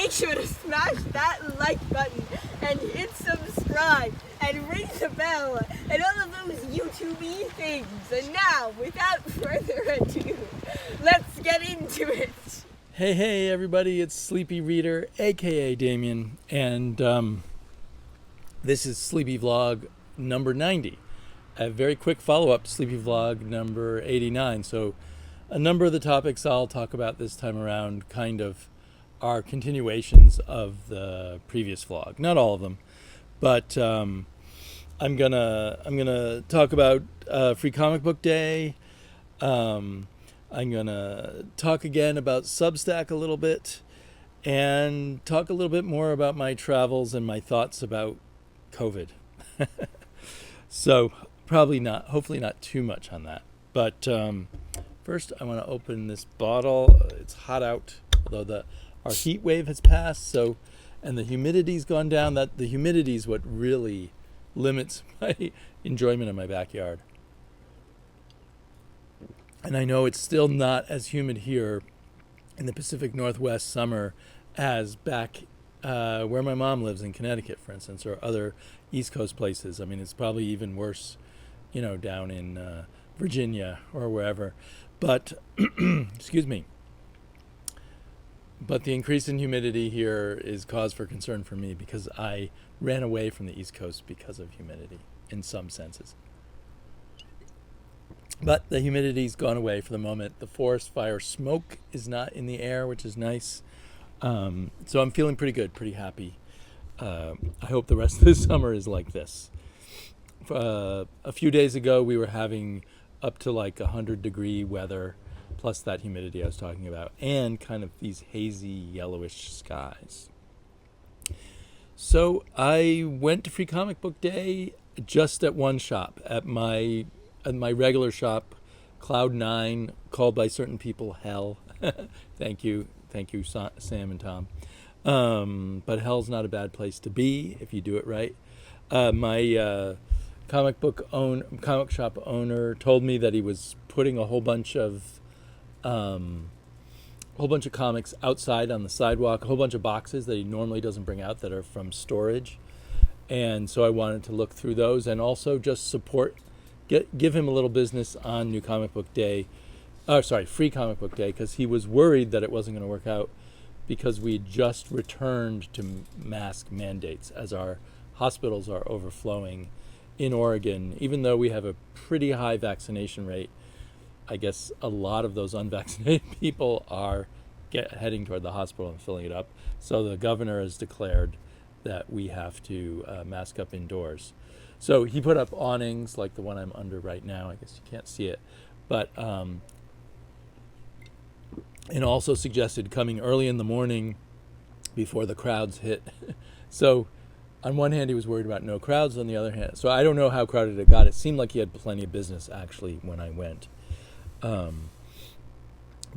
make sure to smash that like button and hit subscribe and ring the bell and all of those YouTube-y things. And now, without further ado, let's get into it. Hey everybody, it's Sleepy Reader, aka Damien, and this is Sleepyvlog number 90. A very quick follow-up to Sleepyvlog number 89. So a number of the topics I'll talk about this time around kind of are continuations of the previous vlog. Not all of them, but I'm gonna talk about Free Comic Book Day. I'm gonna talk again about Substack a little bit, and talk a little bit more about my travels and my thoughts about COVID. So hopefully not too much on that. But first, I want to open this bottle. It's hot out, although our heat wave has passed. So, and the humidity's gone down. That the humidity is what really limits my enjoyment of my backyard. And I know it's still not as humid here in the Pacific Northwest summer as back where my mom lives in Connecticut, for instance, or other East Coast places. I mean, it's probably even worse, down in Virginia or wherever. But, excuse me. But the increase in humidity here is cause for concern for me because I ran away from the East Coast because of humidity in some senses. But the humidity's gone away for the moment. The forest fire smoke is not in the air, which is nice. So I'm feeling pretty good, pretty happy. I hope the rest of the summer is like this. A few days ago, we were having up to like 100-degree weather, plus that humidity I was talking about, and kind of these hazy, yellowish skies. So I went to Free Comic Book Day just at one shop, at my regular shop, Cloud9, called by certain people Hell. Thank you, Sam and Tom. But Hell's not a bad place to be if you do it right. My comic shop owner told me that he was putting a whole bunch of comics outside on the sidewalk, a whole bunch of boxes that he normally doesn't bring out that are from storage. And so I wanted to look through those and also just give him a little business on Free Comic Book Day, because he was worried that it wasn't going to work out because we just returned to mask mandates as our hospitals are overflowing in Oregon. Even though we have a pretty high vaccination rate, I guess a lot of those unvaccinated people are heading toward the hospital and filling it up. So the governor has declared that we have to mask up indoors. So he put up awnings like the one I'm under right now. I guess you can't see it. But and also suggested coming early in the morning before the crowds hit. So on one hand, he was worried about no crowds. On the other hand, so I don't know how crowded it got. It seemed like he had plenty of business, actually, when I went. But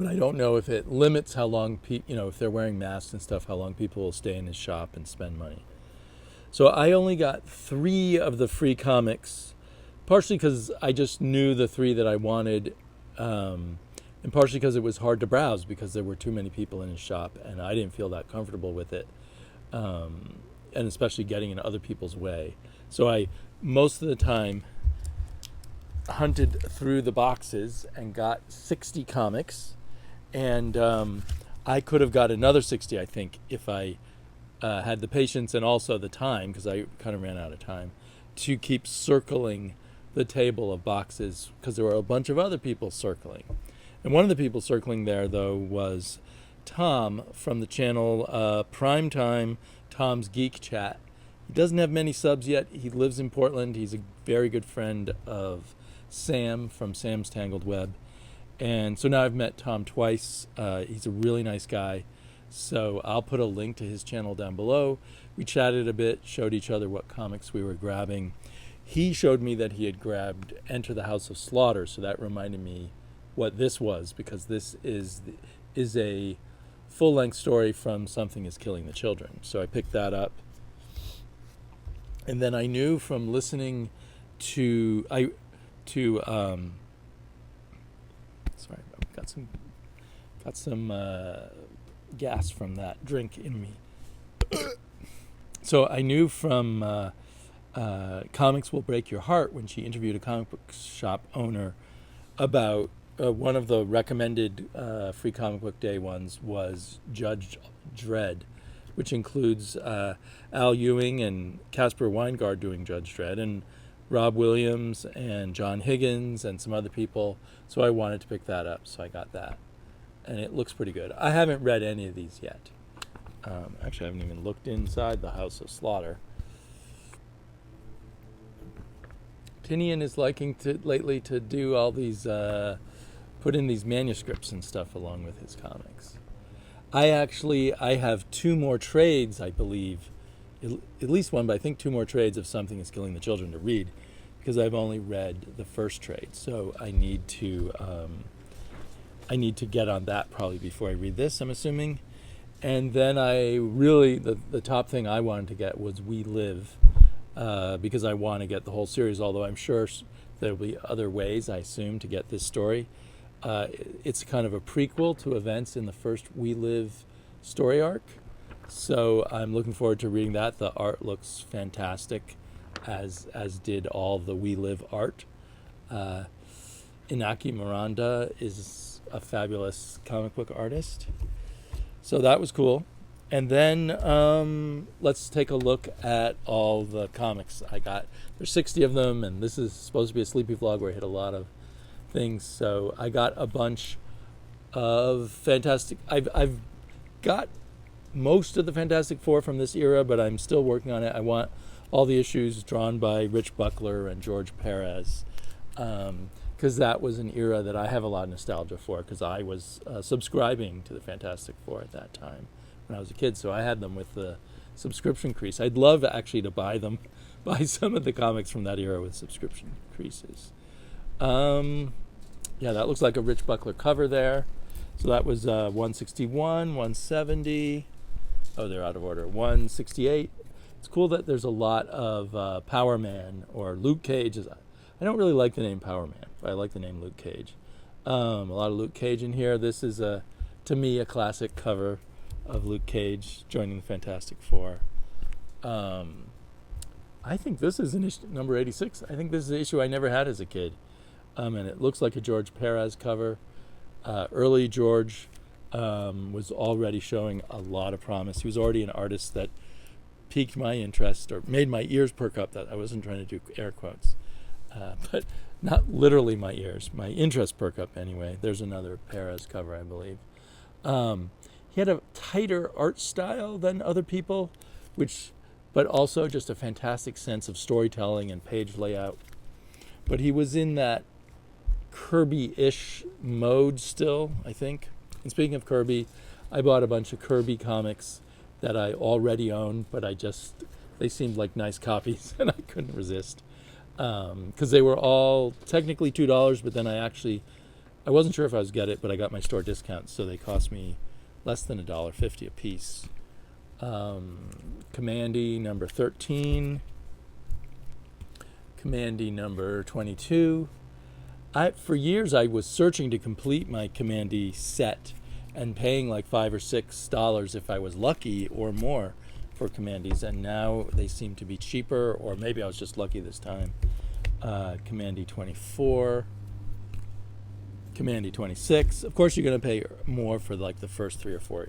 I don't know if it limits how long, if they're wearing masks and stuff, how long people will stay in his shop and spend money. So I only got 3 of the free comics, partially because I just knew the 3 that I wanted, and partially because it was hard to browse because there were too many people in his shop, and I didn't feel that comfortable with it, and especially getting in other people's way. So I, most of the time, hunted through the boxes and got 60 comics, and I could have got another 60, I think, if I had the patience and also the time, because I kind of ran out of time, to keep circling the table of boxes, because there were a bunch of other people circling. And one of the people circling there, though, was Tom from the channel PrimeTime, Tom's Geek Chat. He doesn't have many subs yet. He lives in Portland. He's a very good friend of Sam from Sam's Tangled Web. And so now I've met Tom twice. He's a really nice guy. So I'll put a link to his channel down below. We chatted a bit, showed each other what comics we were grabbing. He showed me that he had grabbed Enter the House of Slaughter, so that reminded me what this was, because this is a full-length story from Something is Killing the Children. So I picked that up. And then I knew from listening to sorry, I've got some gas from that drink in me. So I knew from Comics Will Break Your Heart when she interviewed a comic book shop ewner about one of the recommended Free Comic Book Day ones was Judge Dredd, which includes Al Ewing and Caspar Weingart doing Judge Dredd, and Rob Williams and John Higgins and some other people. So I wanted to pick that up, so I got that. And it looks pretty good. I haven't read any of these yet. Actually, I haven't even looked inside the House of Slaughter. Tinian is liking lately to do all these, put in these manuscripts and stuff along with his comics. I have 2 more trades, I believe, at least one, but I think 2 more trades of Something is Killing the Children to read, because I've only read the first trade. So I need to get on that probably before I read this, I'm assuming. And then the top thing I wanted to get was We Live, because I want to get the whole series, although I'm sure there'll be other ways, I assume, to get this story. It's kind of a prequel to events in the first We Live story arc. So I'm looking forward to reading that. The art looks fantastic, as did all the We Live art. Inaki Miranda is a fabulous comic book artist. So that was cool. And then let's take a look at all the comics I got. There's 60 of them, and this is supposed to be a sleepy vlog where I hit a lot of things. So I got a bunch of Fantastic. I've got most of the Fantastic Four from this era, but I'm still working on it. I want all the issues drawn by Rich Buckler and George Perez, because that was an era that I have a lot of nostalgia for, because I was subscribing to the Fantastic Four at that time when I was a kid, so I had them with the subscription crease. I'd love actually to buy some of the comics from that era with subscription creases. Yeah, that looks like a Rich Buckler cover there. So that was 161, 170. Oh, they're out of order. 168. It's cool that there's a lot of Power Man or Luke Cage. I don't really like the name Power Man, but I like the name Luke Cage. A lot of Luke Cage in here. This is, to me, a classic cover of Luke Cage joining the Fantastic Four. I think this is number 86. I think this is an issue I never had as a kid. And it looks like a George Perez cover. Early George was already showing a lot of promise. He was already an artist that piqued my interest or made my ears perk up. That I wasn't trying to do air quotes, but not literally my ears. My interest perk up anyway. There's another Perez cover, I believe. He had a tighter art style than other people, but also just a fantastic sense of storytelling and page layout. But he was in that Kirby-ish mode still, I think. And speaking of Kirby, I bought a bunch of Kirby comics that I already owned, but they seemed like nice copies, and I couldn't resist. Because they were all technically $2, but then I wasn't sure if I was get it, but I got my store discount, so they cost me less than $1.50 a piece. Commandy number 13. Commandy number 22. For years I was searching to complete my Commandy set and paying like $5 or $6 if I was lucky or more for Commandees, and now they seem to be cheaper, or maybe I was just lucky this time. Commandy 24. Commandy 26. Of course you're going to pay more for like the first 3 or 4,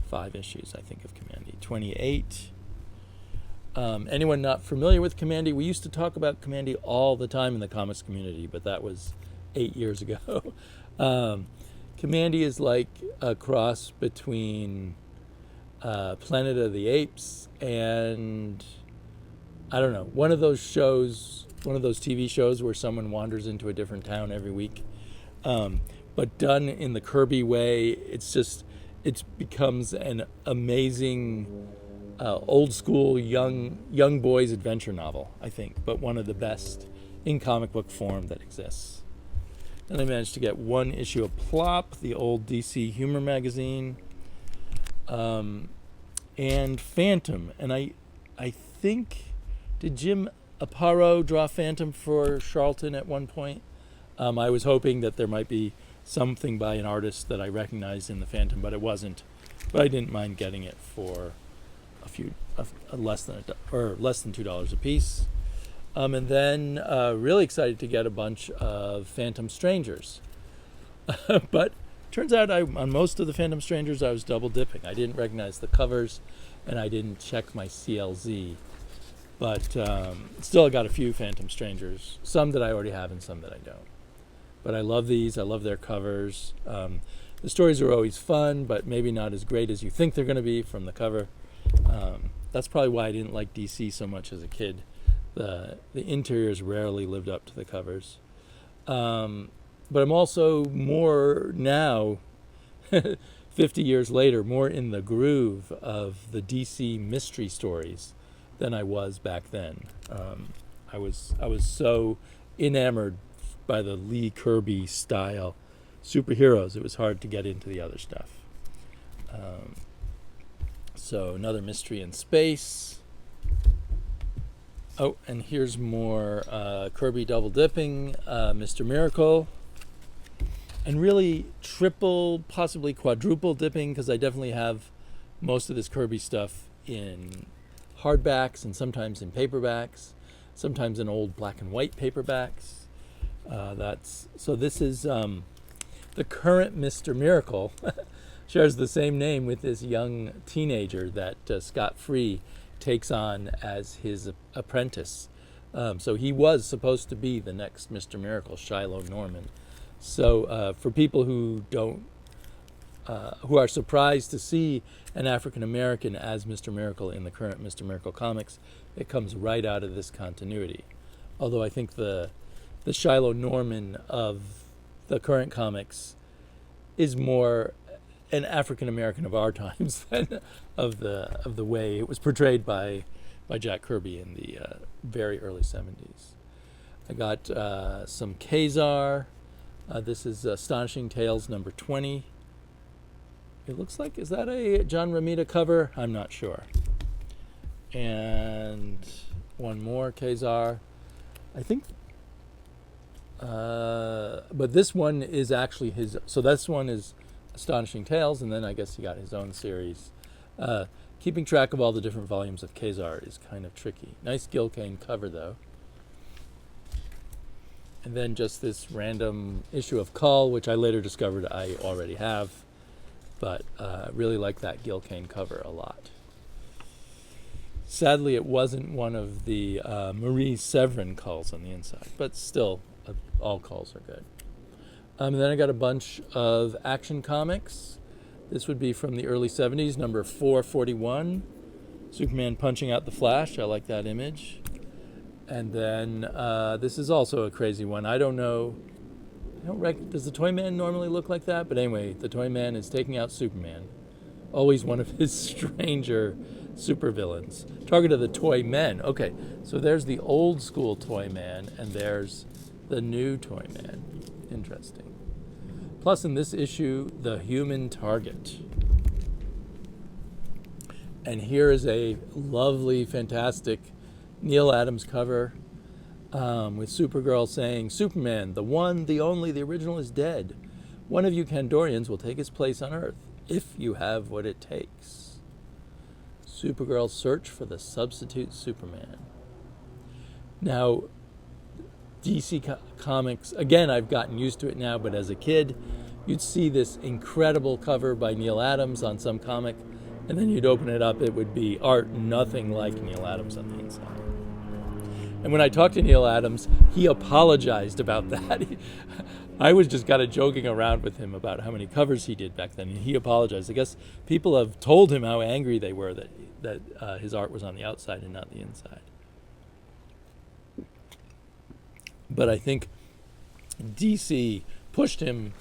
5 issues, I think, of Commandy. 28. Anyone not familiar with Commandy? We used to talk about Commandy all the time in the comics community, but that was 8 years ago. Commandy is like a cross between Planet of the Apes and, I don't know, one of those TV shows where someone wanders into a different town every week. But done in the Kirby way, it becomes an amazing old school young boys adventure novel, I think, but one of the best in comic book form that exists. Then I managed to get 1 issue of Plop, the old DC humor magazine, and Phantom. And I think, did Jim Aparo draw Phantom for Charlton at one point? I was hoping that there might be something by an artist that I recognized in the Phantom, but it wasn't. but I didn't mind getting it for less than $2 a piece. And then really excited to get a bunch of Phantom Strangers. But turns out on most of the Phantom Strangers I was double dipping. I didn't recognize the covers and I didn't check my CLZ. But still I got a few Phantom Strangers, some that I already have and some that I don't. But I love these. I love their covers. The stories are always fun, but maybe not as great as you think they're going to be from the cover. That's probably why I didn't like DC so much as a kid. The interiors rarely lived up to the covers. But I'm also more now, 50 years later, more in the groove of the DC mystery stories than I was back then. I was so enamored by the Lee Kirby style superheroes, it was hard to get into the other stuff. So another mystery in space. Oh, and here's more Kirby double dipping, Mr. Miracle. And really triple, possibly quadruple dipping, because I definitely have most of this Kirby stuff in hardbacks and sometimes in paperbacks, sometimes in old black and white paperbacks. So this is the current Mr. Miracle. Shares the same name with this young teenager that Scott Free takes on as his apprentice. So he was supposed to be the next Mr. Miracle, Shiloh Norman. So for people who who are surprised to see an African American as Mr. Miracle in the current Mr. Miracle comics, it comes right out of this continuity. Although I think the Shiloh Norman of the current comics is more an African American of our times than of the way it was portrayed by Jack Kirby in the very early 70s. I got some Kazar. This is Astonishing Tales number 20. It looks like, is that a John Romita cover? I'm not sure. And one more Kazar. I think, but this one is actually his, so this one is Astonishing Tales, and then I guess he got his own series. Keeping track of all the different volumes of Kazar is kind of tricky. Nice Gil Kane cover, though. And then just this random issue of Cull, which I later discovered I already have, but really like that Gil Kane cover a lot. Sadly, it wasn't one of the Marie Severin Culls on the inside, but still, all Culls are good. And then I got a bunch of Action Comics. This would be from the early 70s, number 441. Superman punching out the Flash. I like that image. And then this is also a crazy one. I don't know. Does the Toyman normally look like that? But anyway, the Toyman is taking out Superman. Always one of his stranger supervillains. Target of the Toymen. Okay, so there's the old school Toyman, and there's the new Toyman. Interesting. Plus, in this issue, the Human Target. And here is a lovely, fantastic Neil Adams cover with Supergirl saying, "Superman, the one, the only, the original is dead. One of you Kandorians will take his place on Earth, if you have what it takes." Supergirl's search for the substitute Superman. Now, DC Comics, again, I've gotten used to it now, but as a kid, you'd see this incredible cover by Neil Adams on some comic, and then you'd open it up, it would be art nothing like Neil Adams on the inside. And when I talked to Neil Adams, he apologized about that. I was just kind of joking around with him about how many covers he did back then, and he apologized. I guess people have told him how angry they were that his art was on the outside and not the inside. But I think DC pushed him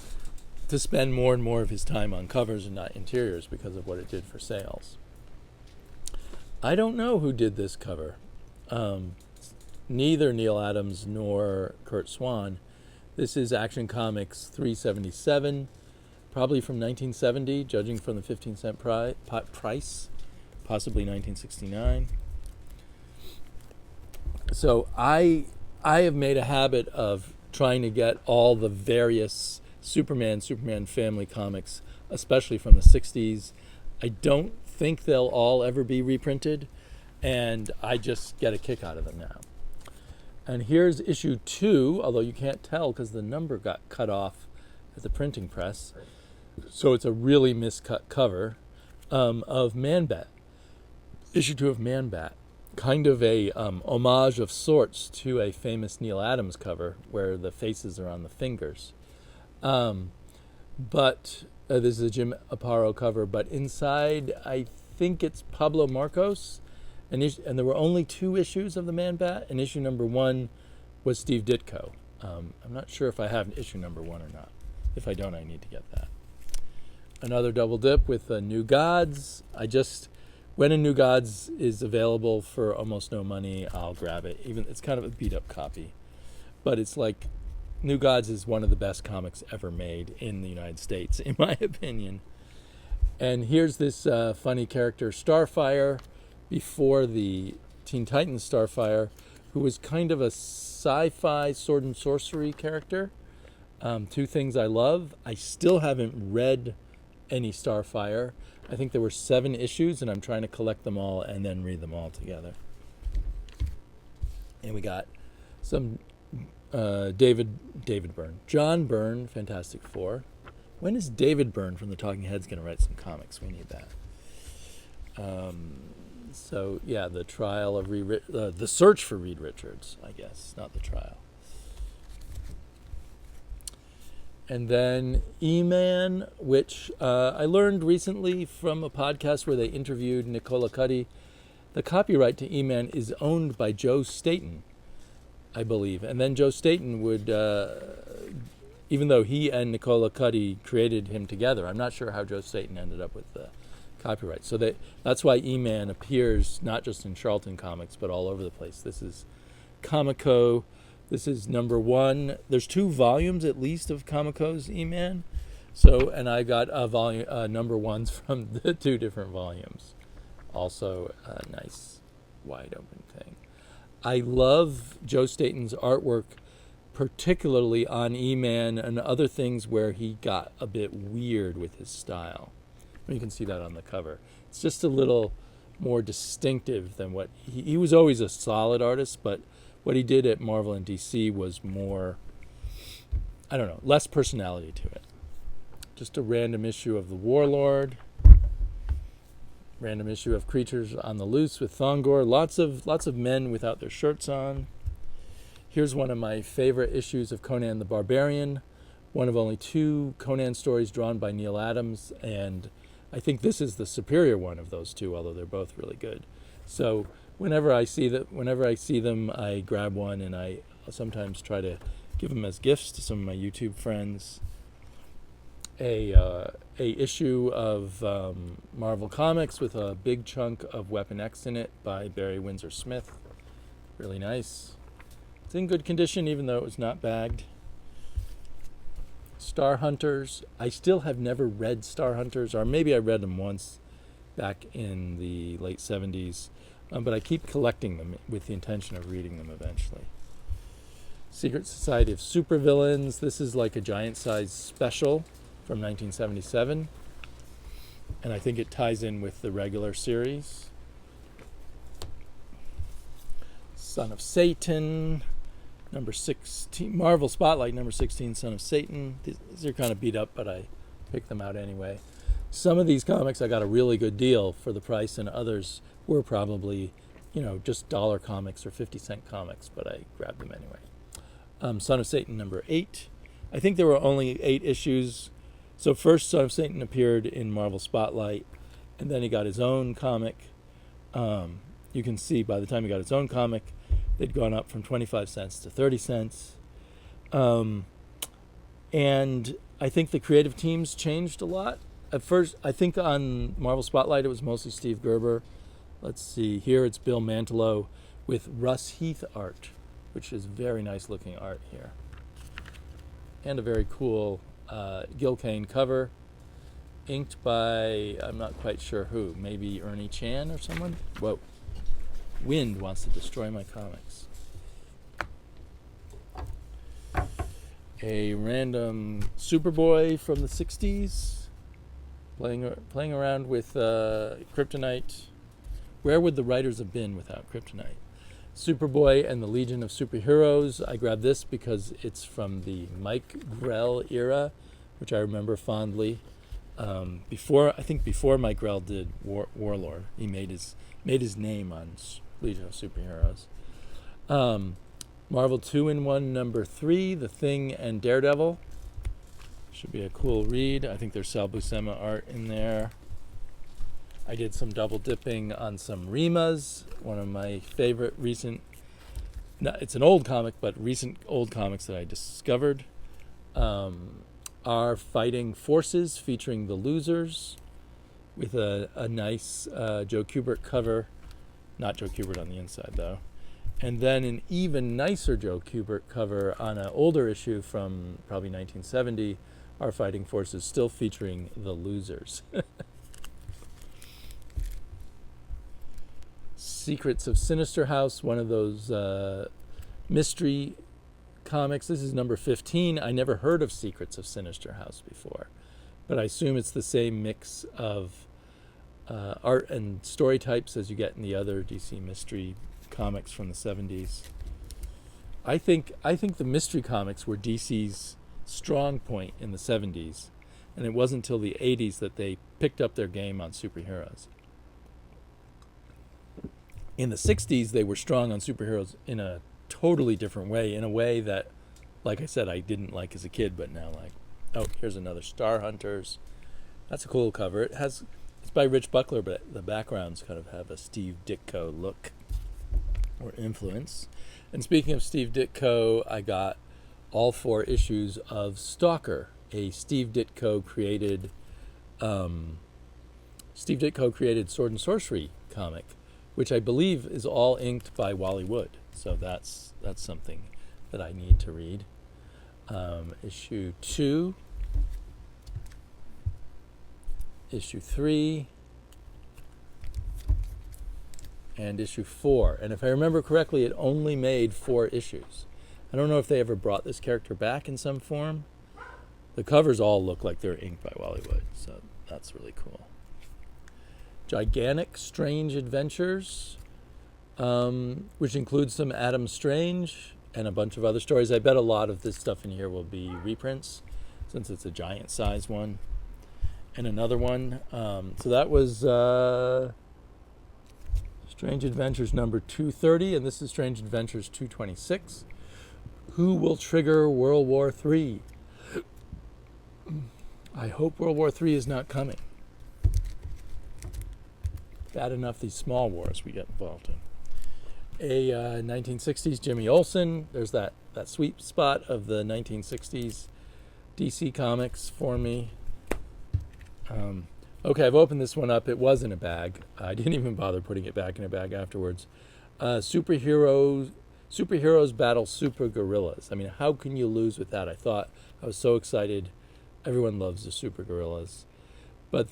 to spend more and more of his time on covers and not interiors because of what it did for sales. I don't know who did this cover. Neither Neil Adams nor Kurt Swan. This is Action Comics 377, probably from 1970, judging from the 15-cent price, possibly 1969. So I have made a habit of trying to get all the various Superman family comics, especially from the 60s, I don't think they'll all ever be reprinted, and I just get a kick out of them now. And here's issue 2, although you can't tell because the number got cut off at the printing press. So it's a really miscut cover of Man-Bat. Issue 2 of Man-Bat. Kind of a homage of sorts to a famous Neil Adams cover where the faces are on the fingers. But this is a Jim Aparo cover, but inside I think it's Pablo Marcos. And there were only 2 issues of the Man-Bat, and issue number 1 was Steve Ditko. I'm not sure if I have issue number 1 or not. If I don't, I need to get that. Another double dip with New Gods. When a New Gods is available for almost no money, I'll grab it. Even it's kind of a beat up copy, but it's like New Gods is one of the best comics ever made in the United States, in my opinion. And here's this funny character, Starfire, before the Teen Titans Starfire, who was kind of a sci-fi sword and sorcery character. 2 things I love. I still haven't read any Starfire. I think there were 7 issues, and I'm trying to collect them all and then read them all together. And we got some John Byrne, Fantastic Four. When is David Byrne from the Talking Heads going to write some comics? We need that. So yeah, the trial of the search for Reed Richards, I guess, not the trial. And then E-Man, which I learned recently from a podcast where they interviewed Nicola Cuddy. The copyright to E-Man is owned by Joe Staton, I believe. And then Joe Staton would, even though he and Nicola Cuddy created him together, I'm not sure how Joe Staton ended up with the copyright. So that's why E-Man appears not just in Charlton Comics, but all over the place. This is Comico. This is number 1. There's 2 volumes at least of Comico's E-Man. So, and I got number 1s from the 2 different volumes. Also a nice wide open thing. I love Joe Staton's artwork, particularly on E-Man and other things where he got a bit weird with his style. You can see that on the cover. It's just a little more distinctive than what he was always a solid artist, but what he did at Marvel and DC was more, I don't know, less personality to it. Just a random issue of the Warlord, random issue of Creatures on the Loose with Thongor, lots of men without their shirts on. Here's one of my favorite issues of Conan the Barbarian, one of only 2 Conan stories drawn by Neil Adams, and I think this is the superior one of those 2, although they're both really good. So whenever I see them, I grab one, and I sometimes try to give them as gifts to some of my YouTube friends. A issue of Marvel Comics with a big chunk of Weapon X in it by Barry Windsor Smith. Really nice. It's in good condition, even though it was not bagged. Star Hunters. I still have never read Star Hunters, or maybe I read them once back in the late 70s, but I keep collecting them with the intention of reading them eventually. Secret Society of Supervillains. This is like a giant-sized special from 1977, and I think it ties in with the regular series. Son of Satan, number 16, Marvel Spotlight, number 16, Son of Satan. These are kind of beat up, but I picked them out anyway. Some of these comics I got a really good deal for the price, and others were probably, just dollar comics or 50-cent comics, but I grabbed them anyway. Son of Satan, number 8. I think there were only 8 issues. So first, Son of Satan appeared in Marvel Spotlight, and then he got his own comic. You can see by the time he got his own comic, they'd gone up from 25 cents to 30 cents. And I think the creative teams changed a lot. At first, I think on Marvel Spotlight, it was mostly Steve Gerber. Let's see, here it's Bill Mantlo with Russ Heath art, which is very nice looking art here. And a very cool Gil Kane cover, inked by, I'm not quite sure who, maybe Ernie Chan or someone? Whoa. Wind wants to destroy my comics. A random Superboy from the 60s. playing around with Kryptonite. Where would the writers have been without Kryptonite? Superboy and the Legion of Superheroes. I grabbed this because it's from the Mike Grell era, which I remember fondly. Before Mike Grell did Warlord, he made his name on Legion of Superheroes. Marvel 2-in-1 number 3, The Thing and Daredevil. Should be a cool read. I think there's Sal Buscema art in there. I did some double dipping on some Rimas, one of my favorite recent, it's an old comic, but recent old comics that I discovered. Are Fighting Forces, featuring the Losers, with a nice Joe Kubert cover. Not Joe Kubert on the inside, though. And then an even nicer Joe Kubert cover on an older issue from probably 1970, Are Fighting Forces, still featuring the Losers. Secrets of Sinister House, one of those mystery comics. This is number 15. I never heard of Secrets of Sinister House before, but I assume it's the same mix of art and story types as you get in the other DC mystery comics from the 70s. I think the mystery comics were DC's strong point in the 70s, and it wasn't until the 80s that they picked up their game on superheroes. In the 60s, they were strong on superheroes in a totally different way, in a way that, like I said, I didn't like as a kid, but now like. Oh, here's another Star Hunters. That's a cool cover. It's by Rich Buckler, but the backgrounds kind of have a Steve Ditko look or influence. And speaking of Steve Ditko, I got all 4 issues of Stalker, a Steve Ditko created Sword and Sorcery comic, which I believe is all inked by Wally Wood. So that's something that I need to read. Issue 2, issue 3, and issue 4. And if I remember correctly, it only made 4 issues. I don't know if they ever brought this character back in some form. The covers all look like they're inked by Wally Wood, so that's really cool. Gigantic Strange Adventures, which includes some Adam Strange and a bunch of other stories. I bet a lot of this stuff in here will be reprints, since it's a giant size one. And another one. So that was Strange Adventures number 230, and this is Strange Adventures 226. Who will trigger World War III? I hope World War III is not coming. Bad enough these small wars we get involved in. A 1960s Jimmy Olsen. There's that sweet spot of the 1960s DC Comics for me. Okay, I've opened this one up. It was in a bag. I didn't even bother putting it back in a bag afterwards. Superheroes battle super gorillas. I mean, how can you lose with that? I was so excited. Everyone loves the super gorillas. But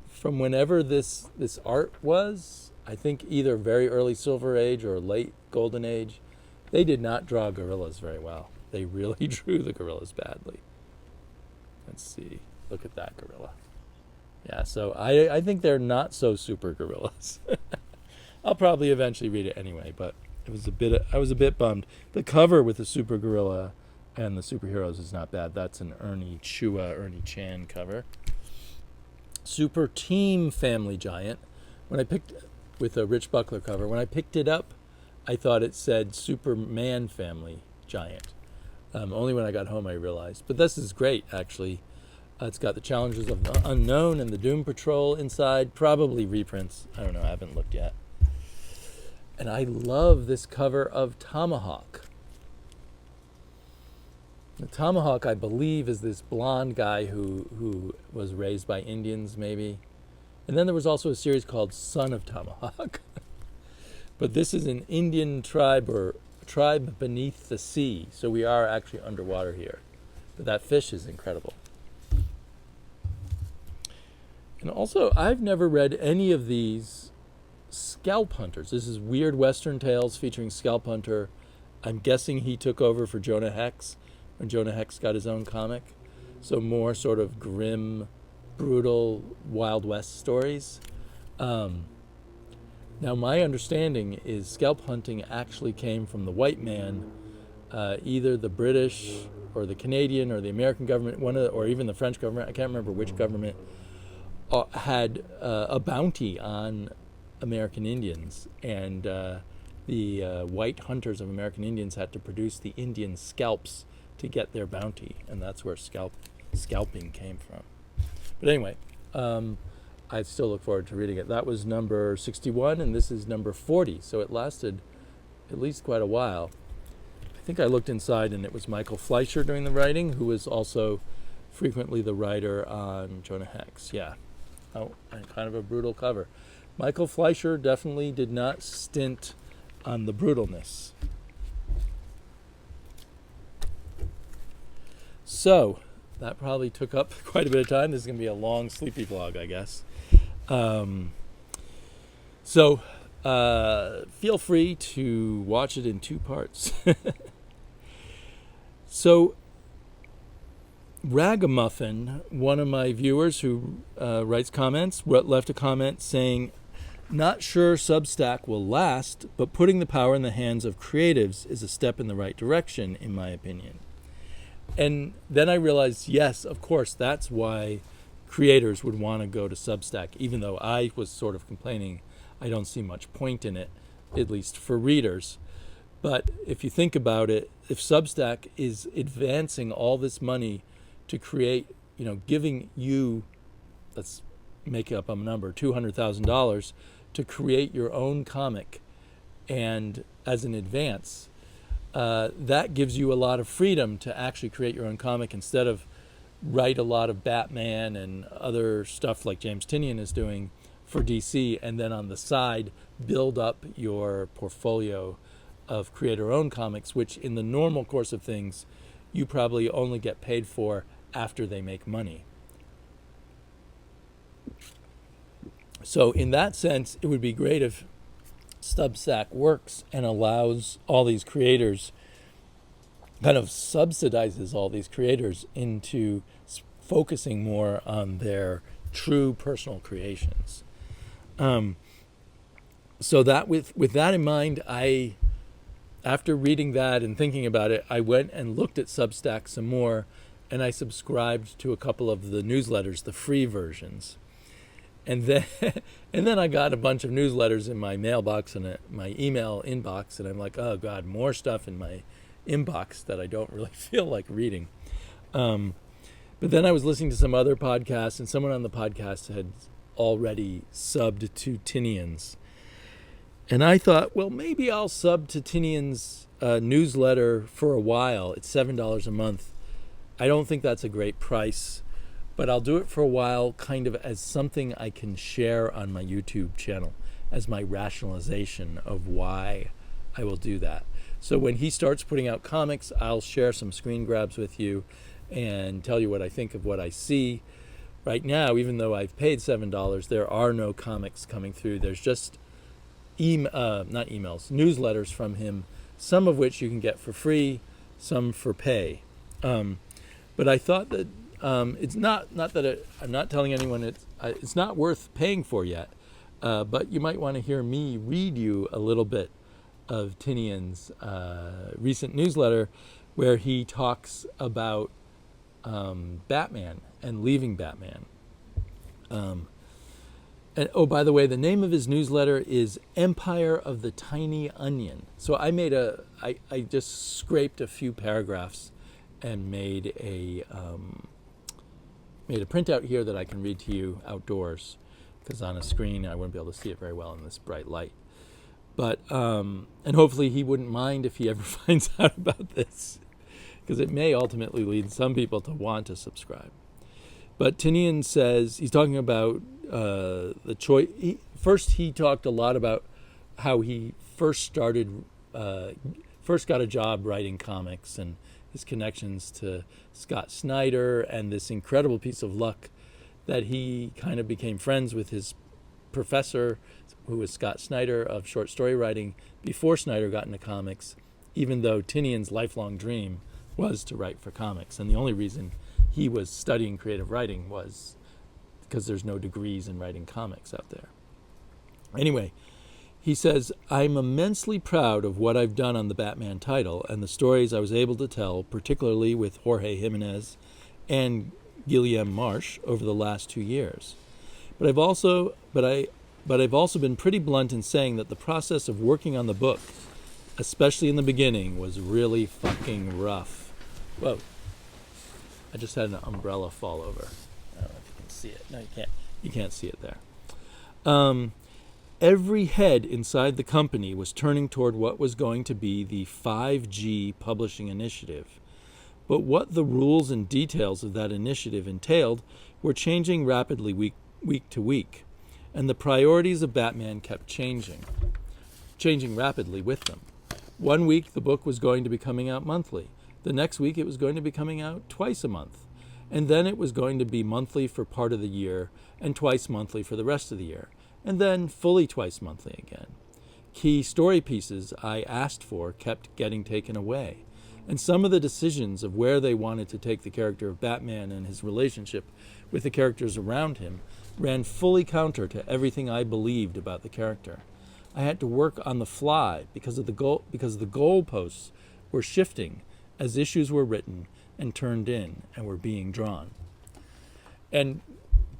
from whenever this art was, I think either very early Silver Age or late Golden Age, they did not draw gorillas very well. They really drew the gorillas badly. Let's see. Look at that gorilla. Yeah, so I think they're not so super gorillas. I'll probably eventually read it anyway, but I was a bit bummed. The cover with the super gorilla and the superheroes is not bad. That's an Ernie Chan cover. Super Team Family Giant. With a Rich Buckler cover. When I picked it up, I thought it said Superman Family Giant. Only when I got home I realized. But this is great, actually. It's got the Challengers of the Unknown and the Doom Patrol inside. Probably reprints. I don't know. I haven't looked yet. And I love this cover of Tomahawk. The Tomahawk, I believe, is this blonde guy who was raised by Indians, maybe. And then there was also a series called Son of Tomahawk. But this is an Indian tribe or tribe beneath the sea. So we are actually underwater here. But that fish is incredible. And also, I've never read any of these Scalp Hunters. This is Weird Western Tales featuring Scalp Hunter. I'm guessing he took over for Jonah Hex when Jonah Hex got his own comic. So more sort of grim brutal Wild West stories. Now, my understanding is scalp hunting actually came from the white man, either the British or the Canadian or the American government, or even the French government. I can't remember which government had a bounty on American Indians, and the white hunters of American Indians had to produce the Indian scalps to get their bounty, and that's where scalping came from. But anyway, I still look forward to reading it. That was number 61, and this is number 40, so it lasted at least quite a while. I think I looked inside, and it was Michael Fleischer doing the writing, who was also frequently the writer on Jonah Hex. Yeah. Oh, and kind of a brutal cover. Michael Fleischer definitely did not stint on the brutalness. So, that probably took up quite a bit of time. This is going to be a long Sleepyvlog, I guess. Feel free to watch it in 2 parts. So, Ragamuffin, one of my viewers who writes comments, left a comment saying, "Not sure Substack will last, but putting the power in the hands of creatives is a step in the right direction, in my opinion." And then I realized, yes, of course, that's why creators would want to go to Substack, even though I was sort of complaining I don't see much point in it, at least for readers. But if you think about it, if Substack is advancing all this money to create, giving you, let's make up a number, $200,000 to create your own comic, and as an advance, that gives you a lot of freedom to actually create your own comic instead of write a lot of Batman and other stuff like James Tynion is doing for DC, and then on the side build up your portfolio of creator-owned comics, which in the normal course of things you probably only get paid for after they make money. So in that sense, it would be great if Substack works and allows all these creators, kind of subsidizes all these creators into focusing more on their true personal creations. So that with that in mind, after reading that and thinking about it, I went and looked at Substack some more, and I subscribed to a couple of the newsletters, the free versions. And then I got a bunch of newsletters in my mailbox and my email inbox, and I'm like, oh God, more stuff in my inbox that I don't really feel like reading. But then I was listening to some other podcasts, and someone on the podcast had already subbed to Tinian's. And I thought, well, maybe I'll sub to Tinian's newsletter for a while. It's $7 a month. I don't think that's a great price, but I'll do it for a while kind of as something I can share on my YouTube channel as my rationalization of why I will do that. So when he starts putting out comics, I'll share some screen grabs with you and tell you what I think of what I see. Right now, even though I've paid $7, there are no comics coming through. There's just newsletters from him, some of which you can get for free, some for pay. But I thought that it's not that I'm not telling anyone it's not worth paying for yet, but you might want to hear me read you a little bit of Tinian's recent newsletter, where he talks about Batman and leaving Batman. And oh, by the way, the name of his newsletter is Empire of the Tiny Onion. So I just scraped a few paragraphs and made a printout here that I can read to you outdoors, because on a screen I wouldn't be able to see it very well in this bright light. But and hopefully he wouldn't mind if he ever finds out about this, because it may ultimately lead some people to want to subscribe. But Tinian says, he's talking about the choice. First, he talked a lot about how he first got a job writing comics and his connections to Scott Snyder, and this incredible piece of luck that he kind of became friends with his professor, who was Scott Snyder of short story writing, before Snyder got into comics, even though Tinian's lifelong dream was to write for comics. And the only reason he was studying creative writing was because there's no degrees in writing comics out there. Anyway, he says, I'm immensely proud of what I've done on the Batman title and the stories I was able to tell, particularly with Jorge Jimenez and Guillaume March over the last 2 years. But I've also been pretty blunt in saying that the process of working on the book, especially in the beginning, was really fucking rough. Whoa. I just had an umbrella fall over. I don't know if you can see it. No, you can't. You can't see it there. Every head inside the company was turning toward what was going to be the 5G publishing initiative. But what the rules and details of that initiative entailed were changing rapidly week to week. And the priorities of Batman kept changing rapidly with them. 1 week, the book was going to be coming out monthly. The next week, it was going to be coming out twice a month. And then it was going to be monthly for part of the year and twice monthly for the rest of the year. And then fully twice monthly again. Key story pieces I asked for kept getting taken away. And some of the decisions of where they wanted to take the character of Batman and his relationship with the characters around him ran fully counter to everything I believed about the character. I had to work on the fly because the goalposts were shifting as issues were written and turned in and were being drawn. And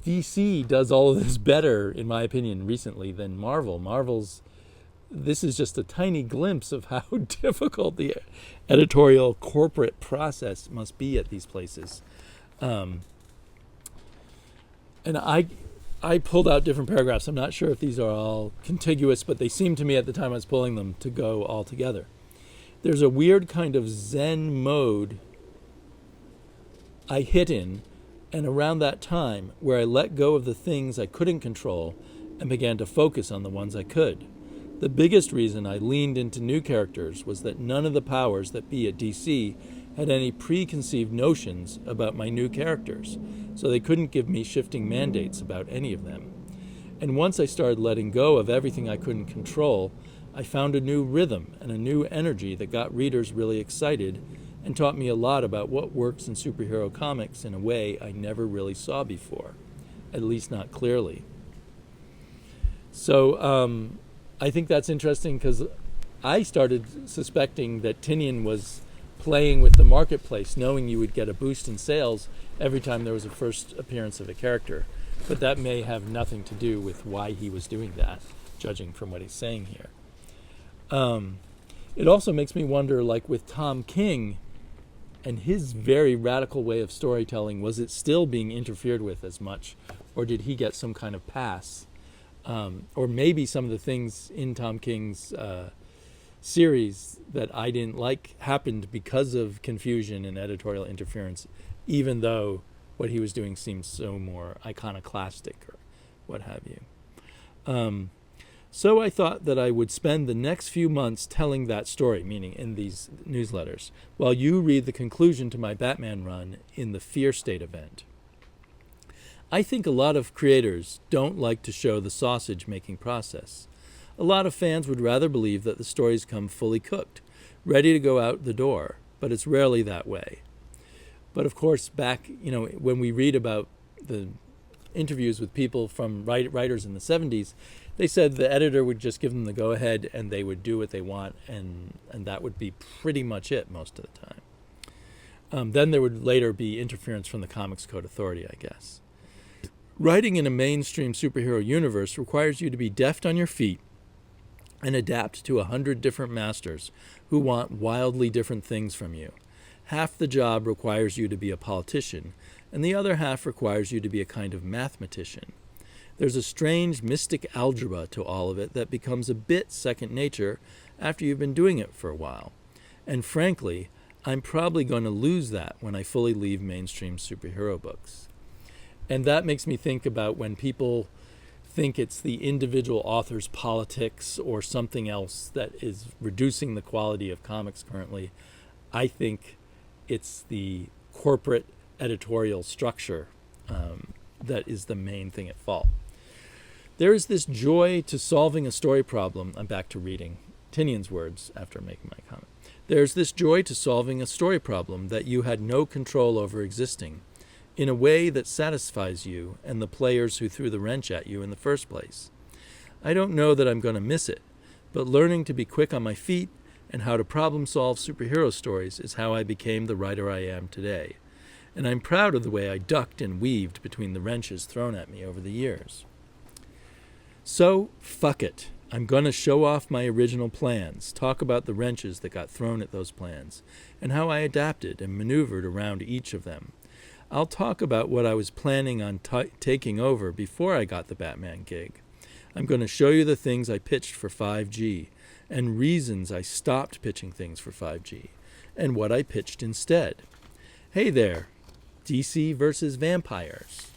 DC does all of this better, in my opinion, recently than Marvel. This is just a tiny glimpse of how difficult the editorial corporate process must be at these places. And I pulled out different paragraphs. I'm not sure if these are all contiguous, but they seemed to me at the time I was pulling them to go all together. There's a weird kind of Zen mode I hit in, and around that time, where I let go of the things I couldn't control and began to focus on the ones I could. The biggest reason I leaned into new characters was that none of the powers that be at DC had any preconceived notions about my new characters, so they couldn't give me shifting mandates about any of them. And once I started letting go of everything I couldn't control, I found a new rhythm and a new energy that got readers really excited and taught me a lot about what works in superhero comics in a way I never really saw before, at least not clearly. So I think that's interesting because I started suspecting that Tynion was playing with the marketplace, knowing you would get a boost in sales every time there was a first appearance of a character. But that may have nothing to do with why he was doing that, judging from what he's saying here. It also makes me wonder, like with Tom King and his very radical way of storytelling, was it still being interfered with as much, or did he get some kind of pass? Or maybe some of the things in Tom King's series that I didn't like happened because of confusion and editorial interference, even though what he was doing seemed so more iconoclastic or what have you. So I thought that I would spend the next few months telling that story, meaning in these newsletters, while you read the conclusion to my Batman run in the Fear State event. I think a lot of creators don't like to show the sausage-making process. A lot of fans would rather believe that the stories come fully cooked, ready to go out the door, but it's rarely that way. But of course, back, when we read about the interviews with people from writers in the 70s, they said the editor would just give them the go-ahead and they would do what they want, and that would be pretty much it most of the time. Then there would later be interference from the Comics Code Authority, I guess. Writing in a mainstream superhero universe requires you to be deft on your feet and adapt to 100 different masters who want wildly different things from you. Half the job requires you to be a politician, and the other half requires you to be a kind of mathematician. There's a strange mystic algebra to all of it that becomes a bit second nature after you've been doing it for a while. And frankly, I'm probably going to lose that when I fully leave mainstream superhero books. And that makes me think about when people think it's the individual author's politics or something else that is reducing the quality of comics currently. I think it's the corporate editorial structure that is the main thing at fault. There is this joy to solving a story problem. I'm back to reading Tynion's words after making my comment. There's this joy to solving a story problem that you had no control over existing. in a way that satisfies you and the players who threw the wrench at you in the first place. I don't know that I'm going to miss it, but learning to be quick on my feet and how to problem-solve superhero stories is how I became the writer I am today. And I'm proud of the way I ducked and weaved between the wrenches thrown at me over the years. So, fuck it. I'm going to show off my original plans, talk about the wrenches that got thrown at those plans, and how I adapted and maneuvered around each of them. I'll talk about what I was planning on taking over before I got the Batman gig. I'm going to show you the things I pitched for 5G, and reasons I stopped pitching things for 5G, and what I pitched instead. Hey there, DC versus vampires.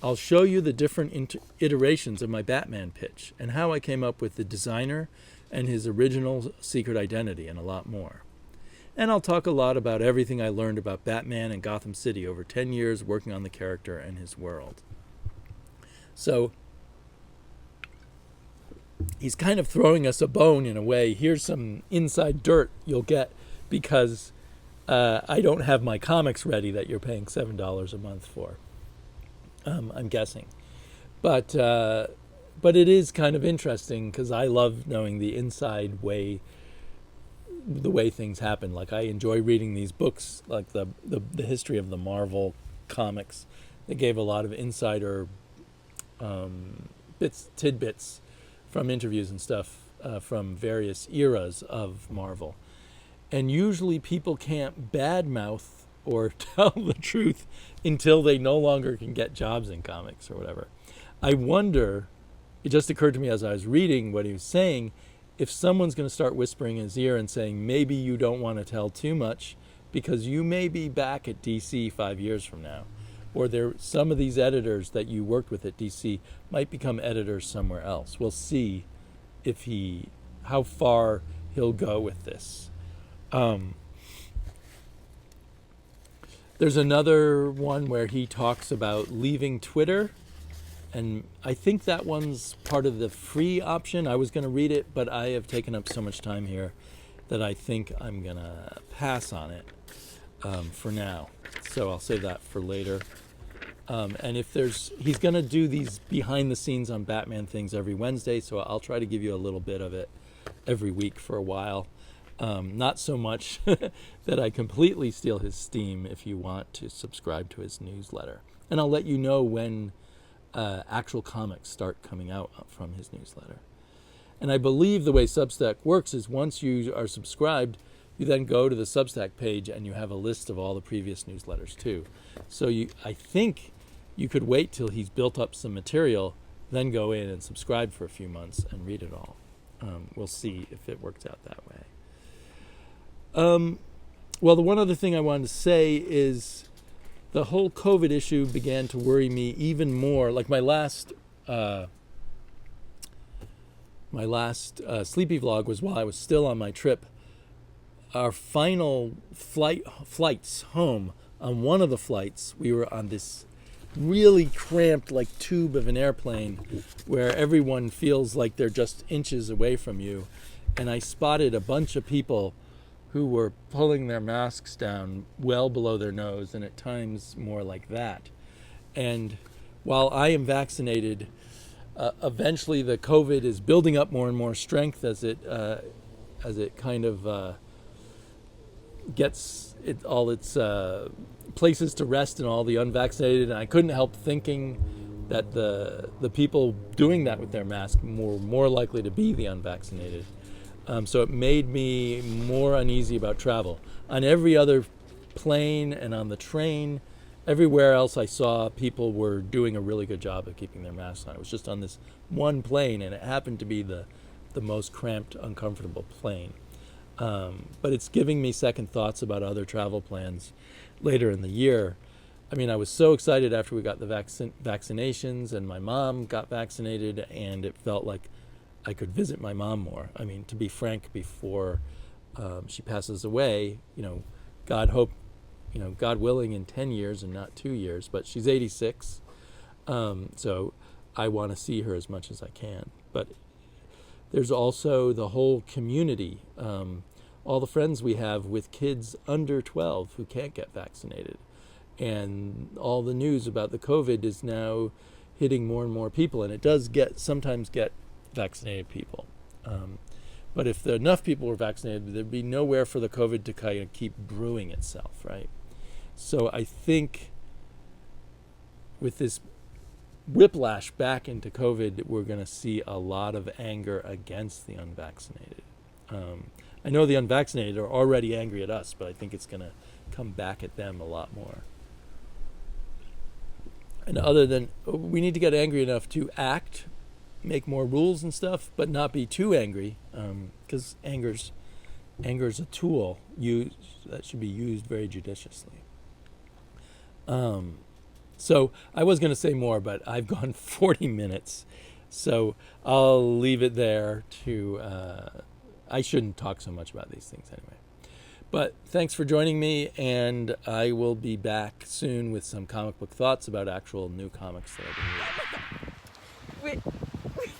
I'll show you the different iterations of my Batman pitch, and how I came up with the designer and his original secret identity, and a lot more. And I'll talk a lot about everything I learned about Batman and Gotham City over 10 years working on the character and his world. So, he's kind of throwing us a bone in a way. Here's some inside dirt you'll get because I don't have my comics ready that you're paying $7 a month for. I'm guessing. But it is kind of interesting because I love knowing the inside way, the way things happen. Like, I enjoy reading these books, like the history of the Marvel comics. They gave a lot of insider tidbits from interviews and stuff from various eras of Marvel. And usually people can't badmouth or tell the truth until they no longer can get jobs in comics or whatever. I wonder, it just occurred to me as I was reading what he was saying, if someone's going to start whispering in his ear and saying, maybe you don't want to tell too much because you may be back at DC 5 years from now. Or some of these editors that you worked with at DC might become editors somewhere else. We'll see how far he'll go with this. There's another one where he talks about leaving Twitter, and I think that one's part of the free option. I was going to read it, but I have taken up so much time here that I think I'm going to pass on it for now. So I'll save that for later. And he's going to do these behind the scenes on Batman things every Wednesday, so I'll try to give you a little bit of it every week for a while. Not so much that I completely steal his steam if you want to subscribe to his newsletter. And I'll let you know when actual comics start coming out from his newsletter. And I believe the way Substack works is once you are subscribed, you then go to the Substack page and you have a list of all the previous newsletters too. So I think you could wait till he's built up some material, then go in and subscribe for a few months and read it all. We'll see if it works out that way. Well, the one other thing I wanted to say is the whole COVID issue began to worry me even more. Like my last Sleepyvlog was while I was still on my trip. Our final flights home, on one of the flights, we were on this really cramped like tube of an airplane where everyone feels like they're just inches away from you. And I spotted a bunch of people who were pulling their masks down well below their nose, and at times more like that. And while I am vaccinated, eventually the COVID is building up more and more strength as it kind of gets all its places to rest in all the unvaccinated. And I couldn't help thinking that the people doing that with their mask were more likely to be the unvaccinated. So it made me more uneasy about travel. On every other plane and on the train, everywhere else I saw, people were doing a really good job of keeping their masks on. It was just on this one plane, and it happened to be the most cramped, uncomfortable plane. But it's giving me second thoughts about other travel plans later in the year. I mean, I was so excited after we got the vaccinations and my mom got vaccinated, and it felt like I could visit my mom more. I mean, to be frank, before she passes away, God willing, in 10 years and not 2 years, but she's 86. So I want to see her as much as I can. But there's also the whole community, all the friends we have with kids under 12 who can't get vaccinated. and all the news about the COVID is now hitting more and more people, and it does sometimes get vaccinated people. But if enough people were vaccinated, there'd be nowhere for the COVID to kind of keep brewing itself, right? So I think with this whiplash back into COVID, we're going to see a lot of anger against the unvaccinated. I know the unvaccinated are already angry at us, but I think it's going to come back at them a lot more. And we need to get angry enough to act, make more rules and stuff, but not be too angry, because anger's a tool that should be used very judiciously. So I was going to say more, but I've gone 40 minutes, so I'll leave it there. I shouldn't talk so much about these things anyway. But thanks for joining me, and I will be back soon with some comic book thoughts about actual new comics that I've been reading.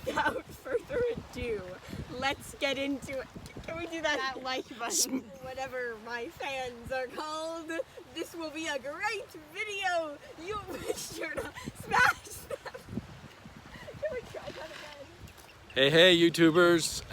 Without further ado, let's get into it. Can we do that like button? Whatever my fans are called. This will be a great video. You be sure to smash them. Can we try that again? Hey, YouTubers.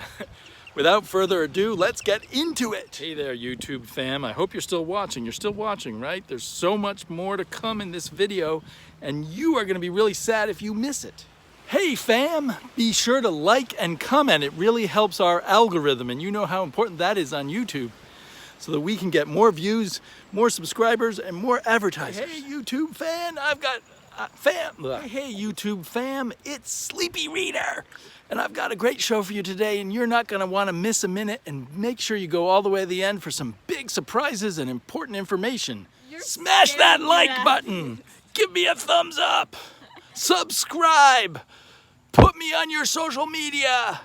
Without further ado, let's get into it. Hey there, YouTube fam. I hope you're still watching. You're still watching, right? There's so much more to come in this video, and you are going to be really sad if you miss it. Hey fam, be sure to like and comment. It really helps our algorithm, and you know how important that is on YouTube, so that we can get more views, more subscribers, and more advertisers. Hey YouTube fan, Hey YouTube fam, it's Sleepy Reader, and I've got a great show for you today, and you're not going to want to miss a minute, and make sure you go all the way to the end for some big surprises and important information. Smash that like button, give me a thumbs up, subscribe, put me on your social media.